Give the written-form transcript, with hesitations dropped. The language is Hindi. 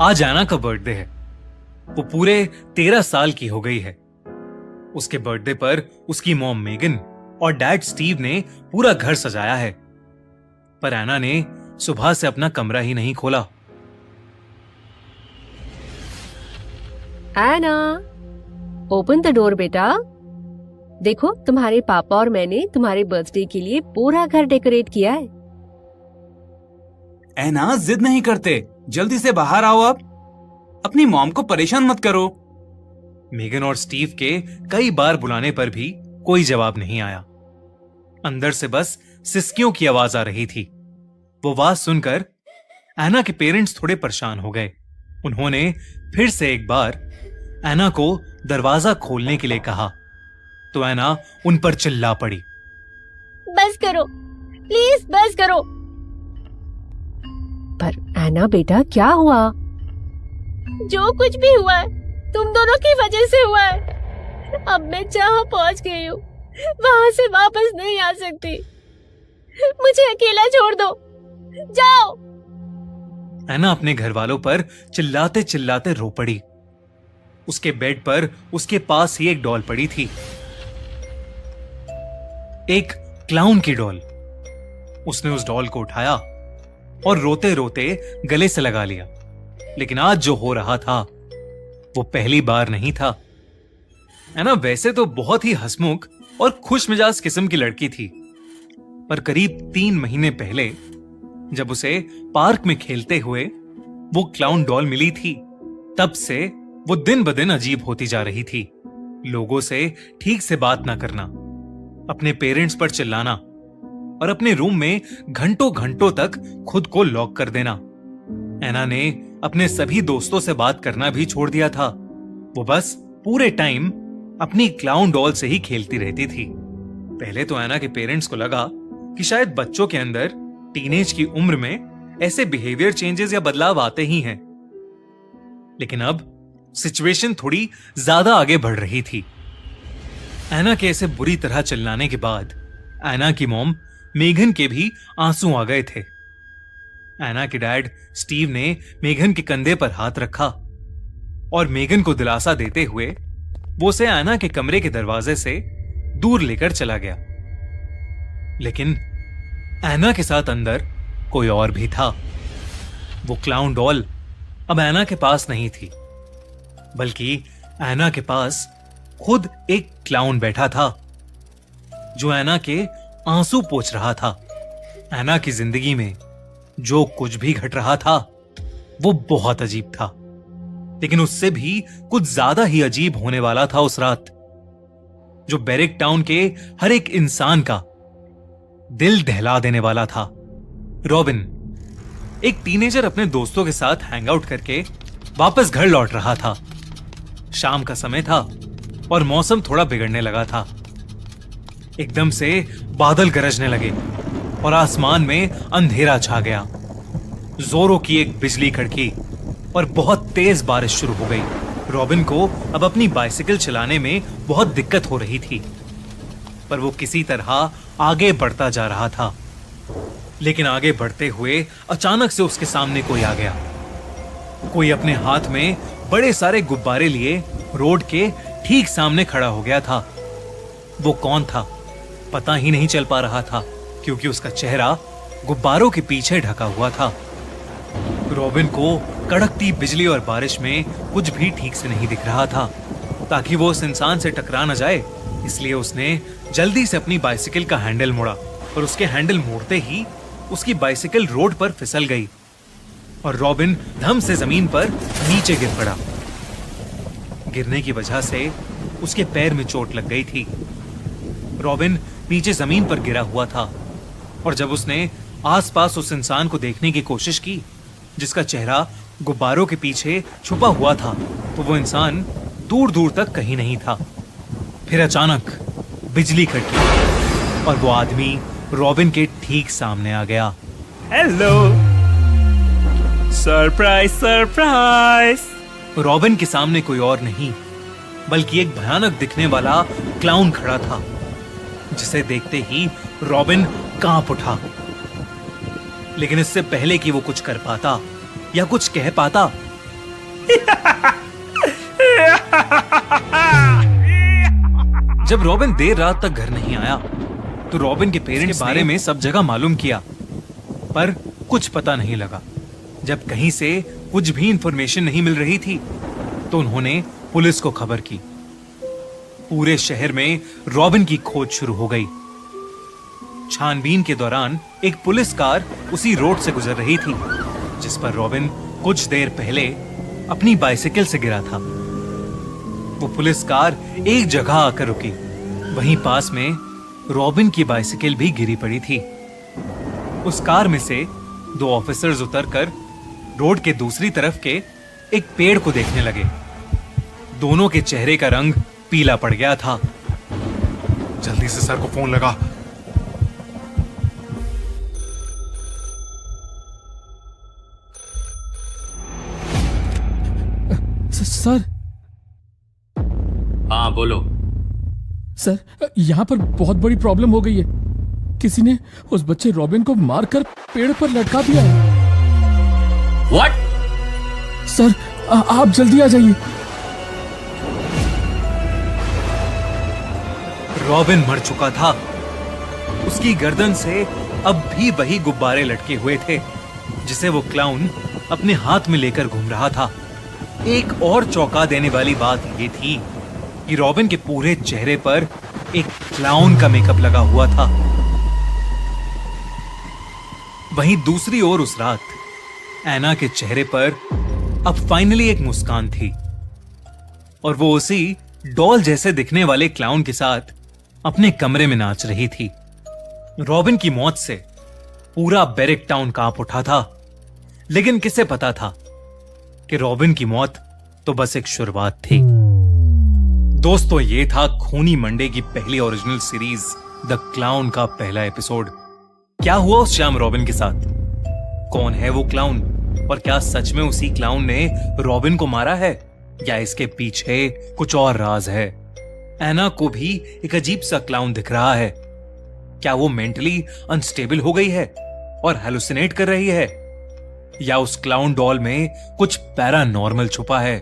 आज एना का बर्थडे है। वो पूरे 13 साल की हो गई है। उसके बर्थडे पर उसकी मॉम मेगन और डैड स्टीव ने पूरा घर सजाया है, पर एना ने सुबह से अपना कमरा ही नहीं खोला। एना, ओपन द डोर बेटा। देखो, तुम्हारे पापा और मैंने तुम्हारे बर्थडे के लिए पूरा घर डेकोरेट किया है। एना, जिद नहीं करते, जल्दी से बाहर आओ। अब अपनी मॉम को परेशान मत करो। मेगन और स्टीव के कई बार बुलाने पर भी कोई जवाब नहीं आया। अंदर से बस सिसकियों की आवाज आ रही थी। वो आवाज सुनकर एना के पेरेंट्स थोड़े परेशान हो गए। उन्होंने फिर से एक बार एना को दरवाजा खोलने के लिए कहा, तो एना उन पर चिल्ला पड़ी। बस करो, प्लीज बस करो। पर एना बेटा, क्या हुआ? जो कुछ भी हुआ है तुम दोनों की वजह से हुआ है। अब मैं जहाँ पहुँच गई हूँ वहां से वापस नहीं आ सकती। मुझे अकेला छोड़ दो, जाओ। एना अपने घर वालों पर चिल्लाते चिल्लाते रो पड़ी। उसके बेड पर उसके पास ही एक डॉल पड़ी थी, एक क्लाउन की डॉल। उसने उस डॉल को उठाया और रोते रोते गले से लगा लिया। लेकिन आज जो हो रहा था वो पहली बार नहीं था। एना वैसे तो बहुत ही हंसमुख और खुश मिजाज किस्म की लड़की थी, पर करीब 3 महीने पहले जब उसे पार्क में खेलते हुए वो क्लाउन डॉल मिली थी, तब से वो दिन ब दिन अजीब होती जा रही थी। लोगों से ठीक से बात ना करना, अपने पेरेंट्स पर चिल्लाना और अपने रूम में घंटों घंटों तक खुद को लॉक कर देना। एना ने अपने सभी दोस्तों से बात करना भी छोड़ दिया था। वो बस पूरे टाइम अपनी क्लाउन डॉल से ही खेलती रहती थी। पहले तो एना के पेरेंट्स को लगा कि शायद बच्चों के अंदर टीनेज की उम्र में ऐसे बिहेवियर चेंजेस या बदलाव आते ही हैं। लेकिन अब सिचुएशन थोड़ी ज्यादा आगे बढ़ रही थी। एना के ऐसे बुरी तरह चिल्लाने के बाद एना की मॉम मेघन के भी आंसू आ गए थे। एना के डैड स्टीव ने मेघन के कंधे पर हाथ रखा और मेघन को दिलासा देते हुए वो उसे एना के कमरे के दरवाजे से दूर लेकर चला गया। लेकिन एना के साथ अंदर कोई और भी था। वो क्लाउन डॉल अब एना के पास नहीं थी, बल्कि एना के पास खुद एक क्लाउन बैठा था जो एना के आंसू पोंछ रहा था। एना की जिंदगी में जो कुछ भी घट रहा था वो बहुत अजीब था, लेकिन उससे भी कुछ ज्यादा ही अजीब होने वाला था उस रात, जो बेरिक टाउन के हर एक इंसान का दिल दहला देने वाला था। रॉबिन, एक टीनेजर, अपने दोस्तों के साथ हैंग आउट करके वापस घर लौट रहा था। शाम का समय था और मौसम थोड़ा बिगड़ने लगा था। एकदम से बादल गरजने लगे और आसमान में अंधेरा छा गया। जोरों की एक बिजली कड़की और बहुत तेज बारिश शुरू हो गई। रॉबिन को अब अपनी बाइसिकल चलाने में बहुत दिक्कत हो रही थी, पर वो किसी तरह आगे बढ़ता जा रहा था। लेकिन आगे बढ़ते हुए अचानक से उसके सामने कोई आ गया। कोई अपने हाथ में बड़े सारे गुब्बारे लिए रोड के ठीक सामने खड़ा हो गया था। वो कौन था पता ही नहीं चल पा रहा था, क्योंकि उसका चेहरा गुब्बारों के पीछे ढका हुआ था। रॉबिन को कड़कती बिजली और बारिश में कुछ भी ठीक से नहीं दिख रहा था। ताकि वो उस इंसान से टकरा न जाए, इसलिए उसने जल्दी से अपनी बाइसिकल का हैंडल मोड़ा और उसके हैंडल मोड़ते ही उसकी बाइसिकल रोड पर फिसल गई और रॉबिन धम से जमीन पर नीचे गिर पड़ा। गिरने की वजह से उसके पैर में चोट लग गई थी। रॉबिन नीचे जमीन पर गिरा हुआ था और जब उसने आसपास उस इंसान को देखने की कोशिश की जिसका चेहरा गुब्बारों के पीछे छुपा हुआ था, तो वो इंसान दूर दूर तक कहीं नहीं था। फिर अचानक बिजली कड़की और वो आदमी रॉबिन के ठीक सामने आ गया। Hello, surprise surprise. रॉबिन के सामने कोई और नहीं बल्कि एक भयानक दिखने वाला क्लाउन खड़ा था, जिसे देखते ही रॉबिन कांप उठा। लेकिन इससे पहले कि वो कुछ कर पाता या कुछ कह पाता, जब रॉबिन देर रात तक घर नहीं आया तो रॉबिन के पेरेंट्स के बारे में सब जगह मालूम किया, पर कुछ पता नहीं लगा। जब कहीं से कुछ भी इंफॉर्मेशन नहीं मिल रही थी तो उन्होंने पुलिस को खबर की। पूरे शहर में रॉबिन की खोज शुरू हो गई। छानबीन के दौरान एक पुलिस कार उसी रोड से गुजर रही थी जिस पर रॉबिन कुछ देर पहले अपनी बाइसिकल से गिरा था। वो पुलिस कार एक जगह आकर रुकी। वहीं पास में रॉबिन की बाइसिकल भी गिरी पड़ी थी। उस कार में से 2 ऑफिसर्स उतरकर रोड के दूसरी तरफ के एक पेड़ को देखने लगे। दोनों के चेहरे का रंग पीला पड़ गया था। जल्दी से सर को फोन लगा। सर। हाँ बोलो। सर, यहाँ पर बहुत बड़ी प्रॉब्लम हो गई है। किसी ने उस बच्चे रॉबिन को मारकर पेड़ पर लटका दिया है। What? सर, आप जल्दी आ जाइए। रॉबिन मर चुका था। उसकी गर्दन से अब भी वही गुब्बारे लटके हुए थे जिसे वो क्लाउन अपने हाथ में लेकर घूम रहा था। एक और चौंका देने वाली बात ये थी कि रॉबिन के पूरे चेहरे पर एक क्लाउन का मेकअप लगा हुआ था। वहीं दूसरी ओर उस रात एना के चेहरे पर अब फाइनली एक मुस्कान थी और वो उसी डॉल जैसे दिखने वाले क्लाउन के साथ अपने कमरे में नाच रही थी। रॉबिन की मौत से पूरा बेरिक टाउन कांप उठा था, लेकिन किसे पता था कि रॉबिन की मौत तो बस एक शुरुआत थी। दोस्तों, ये था खूनी मंडे की पहली ओरिजिनल सीरीज द क्लाउन का पहला एपिसोड। क्या हुआ उस शाम रॉबिन के साथ? कौन है वो क्लाउन और क्या सच में उसी क्लाउन ने रॉबिन को मारा है या इसके पीछे कुछ और राज है? एना को भी एक अजीब सा क्लाउन दिख रहा है। क्या वो मेंटली अनस्टेबल हो गई है और हेलुसिनेट कर रही है या उस क्लाउन डॉल में कुछ पैरानॉर्मल छुपा है?